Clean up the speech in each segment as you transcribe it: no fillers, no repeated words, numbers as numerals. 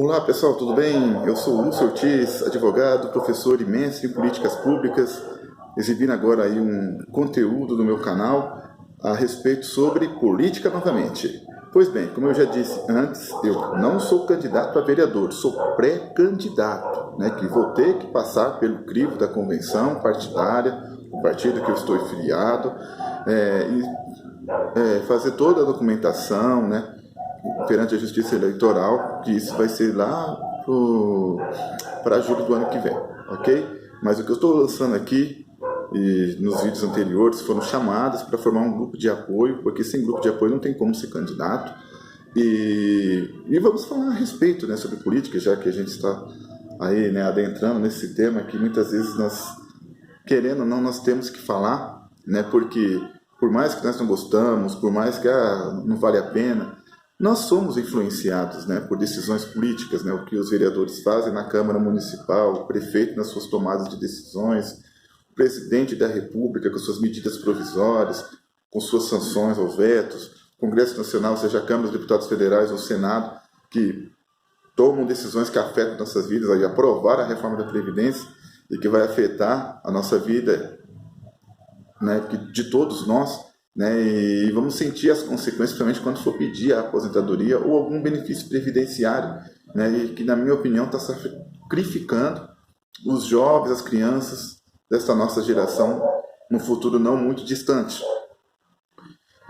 Olá pessoal, tudo bem? Eu sou o Lúcio Ortiz, advogado, professor e mestre em políticas públicas, exibindo agora aí um conteúdo no meu canal a respeito sobre política novamente. Pois bem, como eu já disse antes, eu não sou candidato a vereador, sou pré-candidato, né, que vou ter que passar pelo crivo da convenção partidária, o partido que eu estou filiado, fazer toda a documentação, né, perante a Justiça Eleitoral, que isso vai ser lá para julho do ano que vem, ok? Mas o que eu estou lançando aqui, e nos vídeos anteriores, foram chamadas para formar um grupo de apoio, porque sem grupo de apoio não tem como ser candidato. E vamos falar a respeito, né, sobre política, já que a gente está aí, né, adentrando nesse tema que muitas vezes nós, querendo ou não, nós temos que falar, né, porque por mais que nós não gostamos, por mais que não vale a pena, nós somos influenciados, né, por decisões políticas, né, o que os vereadores fazem na Câmara Municipal, o prefeito nas suas tomadas de decisões, o presidente da República com suas medidas provisórias, com suas sanções ou vetos, o Congresso Nacional, seja a Câmara dos Deputados Federais ou o Senado, que tomam decisões que afetam nossas vidas, aí aprovar a reforma da Previdência e que vai afetar a nossa vida, né, de todos nós, né, e vamos sentir as consequências, principalmente quando for pedir a aposentadoria ou algum benefício previdenciário, né, e que, na minha opinião, está sacrificando os jovens, as crianças dessa nossa geração no futuro não muito distante.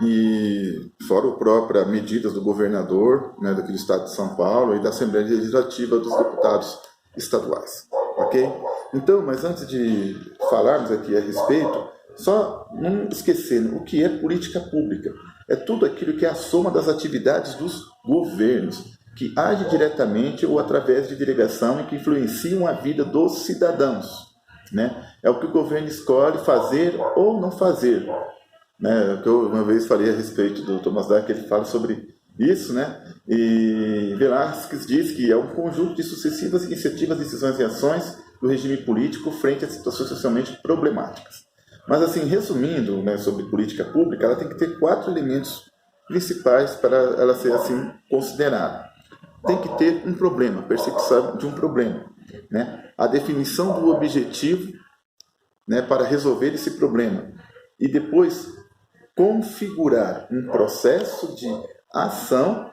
E fora a própria medidas do governador, né, daquele estado de São Paulo e da Assembleia Legislativa dos deputados estaduais, ok? Então, mas antes de falarmos aqui a respeito, só não esquecendo o que é política pública. É tudo aquilo que é a soma das atividades dos governos, que age diretamente ou através de delegação e que influenciam a vida dos cidadãos, né? É o que o governo escolhe fazer ou não fazer, né? Eu uma vez falei a respeito do Thomas Dyer, que ele fala sobre isso, né? E Velázquez diz que é um conjunto de sucessivas iniciativas, decisões e ações do regime político frente a situações socialmente problemáticas. Mas, assim, resumindo, né, sobre política pública, ela tem que ter 4 elementos principais para ela ser assim considerada. Tem que ter um problema, percepção de um problema, né? A definição do objetivo, né, para resolver esse problema. E depois configurar um processo de ação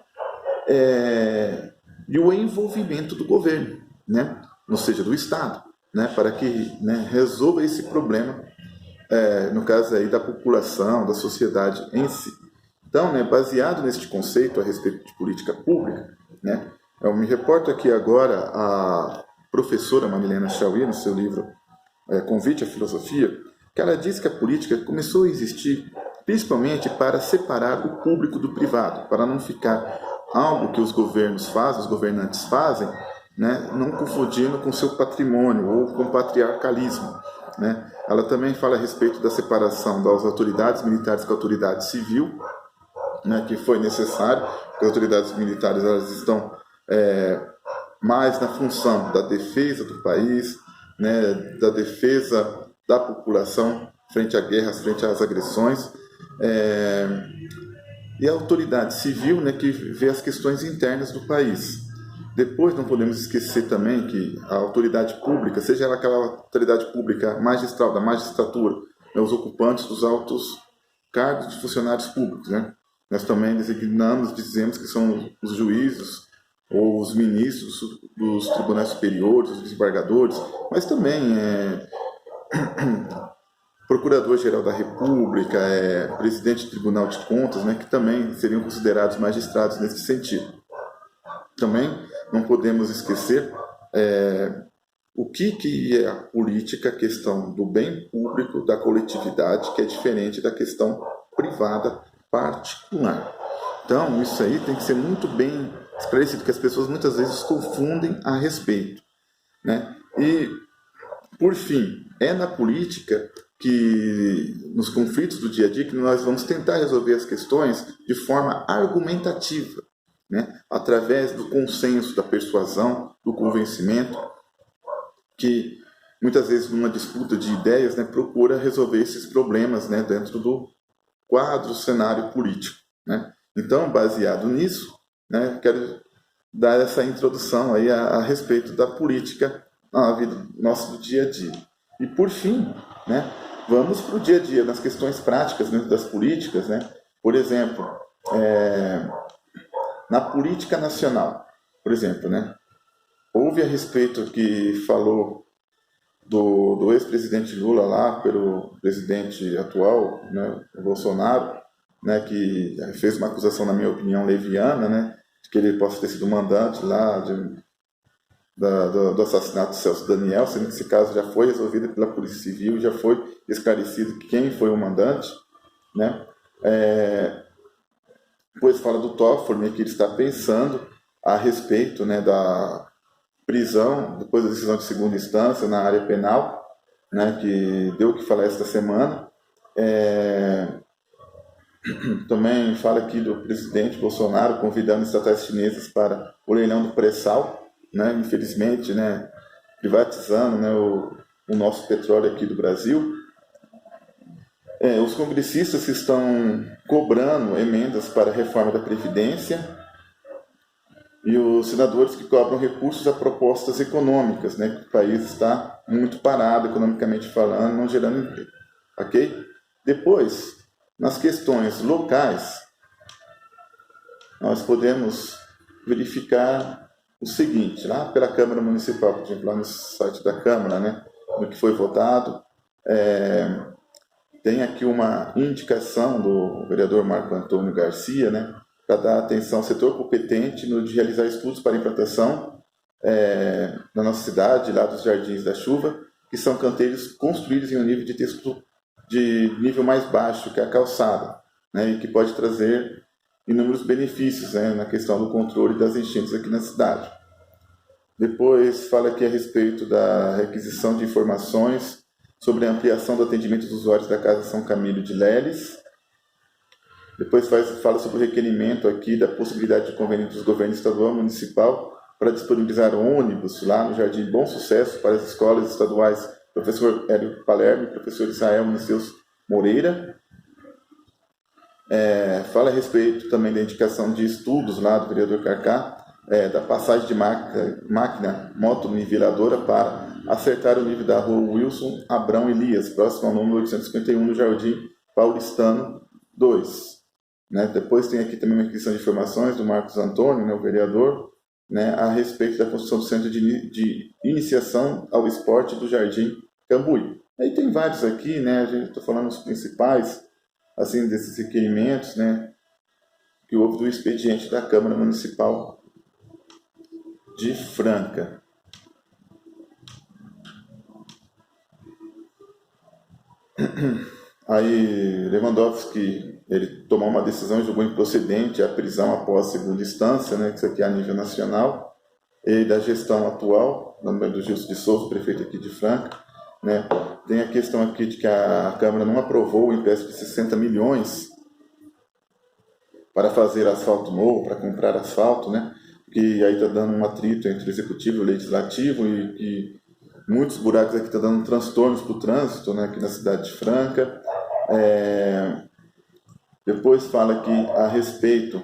e o envolvimento do governo, né? Ou seja, do Estado, né, para que, né, resolva esse problema, no caso aí da população, da sociedade em si. Então, né, baseado neste conceito a respeito de política pública, né, eu me reporto aqui agora a professora Marilena Chauí, no seu livro Convite à Filosofia, que ela diz que a política começou a existir principalmente para separar o público do privado, para não ficar algo que os governos fazem, os governantes fazem, né, não confundindo com seu patrimônio ou com o patriarcalismo, né? Ela também fala a respeito da separação das autoridades militares com a autoridade civil, né, que foi necessário, porque as autoridades militares elas estão mais na função da defesa do país, né, da defesa da população frente a guerras, frente às agressões, e a autoridade civil, né, que vê as questões internas do país. Depois não podemos esquecer também que a autoridade pública, seja ela aquela autoridade pública magistral, da magistratura, né, os ocupantes dos altos cargos de funcionários públicos, né? Nós também designamos, dizemos que são os juízes ou os ministros dos tribunais superiores, os desembargadores, mas também Procurador-Geral da República, Presidente do Tribunal de Contas, né, que também seriam considerados magistrados nesse sentido. Também não podemos esquecer o que é a política, a questão do bem público, da coletividade, que é diferente da questão privada particular. Então, isso aí tem que ser muito bem esclarecido, que as pessoas muitas vezes confundem a respeito, né? E, por fim, é na política que, nos conflitos do dia a dia, que nós vamos tentar resolver as questões de forma argumentativa, né? Através do consenso, da persuasão, do convencimento, que muitas vezes numa disputa de ideias, né, procura resolver esses problemas, né, dentro do quadro, cenário político, né? Então, baseado nisso, né, quero dar essa introdução aí a respeito da política na vida nosso do dia a dia. E por fim, né, vamos para o dia a dia, nas questões práticas dentro das políticas, né? Por exemplo, na política nacional, por exemplo, né, houve a respeito que falou do ex-presidente Lula lá pelo presidente atual, né, Bolsonaro, né, que fez uma acusação, na minha opinião, leviana, né, de que ele possa ter sido mandante lá do assassinato do Celso Daniel, sendo que esse caso já foi resolvido pela Polícia Civil e já foi esclarecido quem foi o mandante, né. Depois fala do Toffoli, né, que ele está pensando a respeito, né, da prisão, depois da decisão de segunda instância na área penal, né, que deu o que falar esta semana. Também fala aqui do presidente Bolsonaro convidando estatais chinesas para o leilão do pré-sal, né, infelizmente, né, privatizando, né, o nosso petróleo aqui do Brasil. Os congressistas estão cobrando emendas para a reforma da Previdência e os senadores que cobram recursos a propostas econômicas, né, que o país está muito parado economicamente falando, não gerando emprego. Ok? Depois, nas questões locais, nós podemos verificar o seguinte, lá pela Câmara Municipal, por exemplo, lá no site da Câmara, né, no que foi votado, tem aqui uma indicação do vereador Marco Antônio Garcia, né, para dar atenção ao setor competente no de realizar estudos para implantação na nossa cidade, lá dos Jardins da Chuva, que são canteiros construídos em um nível de texto de nível mais baixo que a calçada, né, e que pode trazer inúmeros benefícios, né, na questão do controle das enchentes aqui na cidade. Depois fala aqui a respeito da requisição de informações sobre a ampliação do atendimento dos usuários da Casa São Camilo de Leles. Depois fala sobre o requerimento aqui da possibilidade de convênio dos governos estadual e municipal para disponibilizar ônibus lá no Jardim Bom Sucesso para as escolas estaduais professor Hélio Palermo e professor Israel Municeus Moreira. Fala a respeito também da indicação de estudos lá do vereador Carcá, da passagem de máquina moto-niveladora para acertar o nível da rua Wilson Abrão Elias, próximo ao número 851 no Jardim Paulistano 2. Né? Depois tem aqui também uma requisição de informações do Marcos Antônio, né, o vereador, né, a respeito da construção do centro de iniciação ao esporte do Jardim Cambuí. Aí tem vários aqui, né, a gente está falando os principais, assim, desses requerimentos, né, que houve do expediente da Câmara Municipal de Franca. Aí Lewandowski, ele tomou uma decisão e julgou improcedente a prisão após a segunda instância, né, que isso aqui é a nível nacional, e da gestão atual, no nome do Gilson de Souza, prefeito aqui de Franca, né. Tem a questão aqui de que a Câmara não aprovou o empréstimo de 60 milhões para fazer asfalto novo, para comprar asfalto, né, que aí está dando um atrito entre o Executivo e o Legislativo e muitos buracos aqui estão dando transtornos para o trânsito, né, aqui na cidade de Franca. Depois fala aqui a respeito,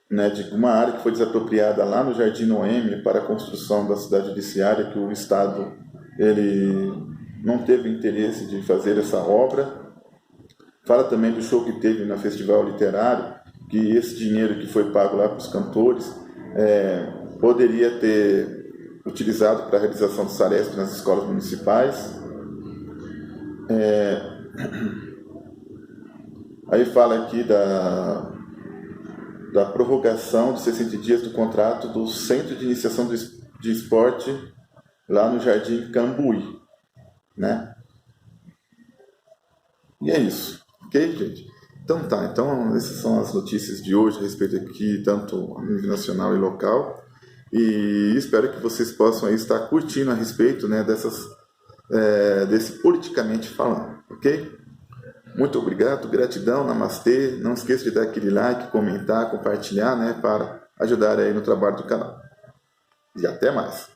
né, de uma área que foi desapropriada lá no Jardim Noêmia para a construção da cidade judiciária, que o Estado ele não teve interesse de fazer essa obra. Fala também do show que teve no Festival Literário, que esse dinheiro que foi pago lá para os cantores poderia ter utilizado para a realização do Saresp nas escolas municipais. Aí fala aqui da prorrogação de 60 dias do contrato do Centro de Iniciação de Esporte lá no Jardim Cambuí, né? E é isso, ok, gente? Então tá, então essas são as notícias de hoje a respeito aqui, tanto a nível nacional e local, e espero que vocês possam aí estar curtindo a respeito, né, desse politicamente falando, ok? Muito obrigado, gratidão, namastê. Não esqueça de dar aquele like, comentar, compartilhar, né, para ajudar aí no trabalho do canal. E até mais.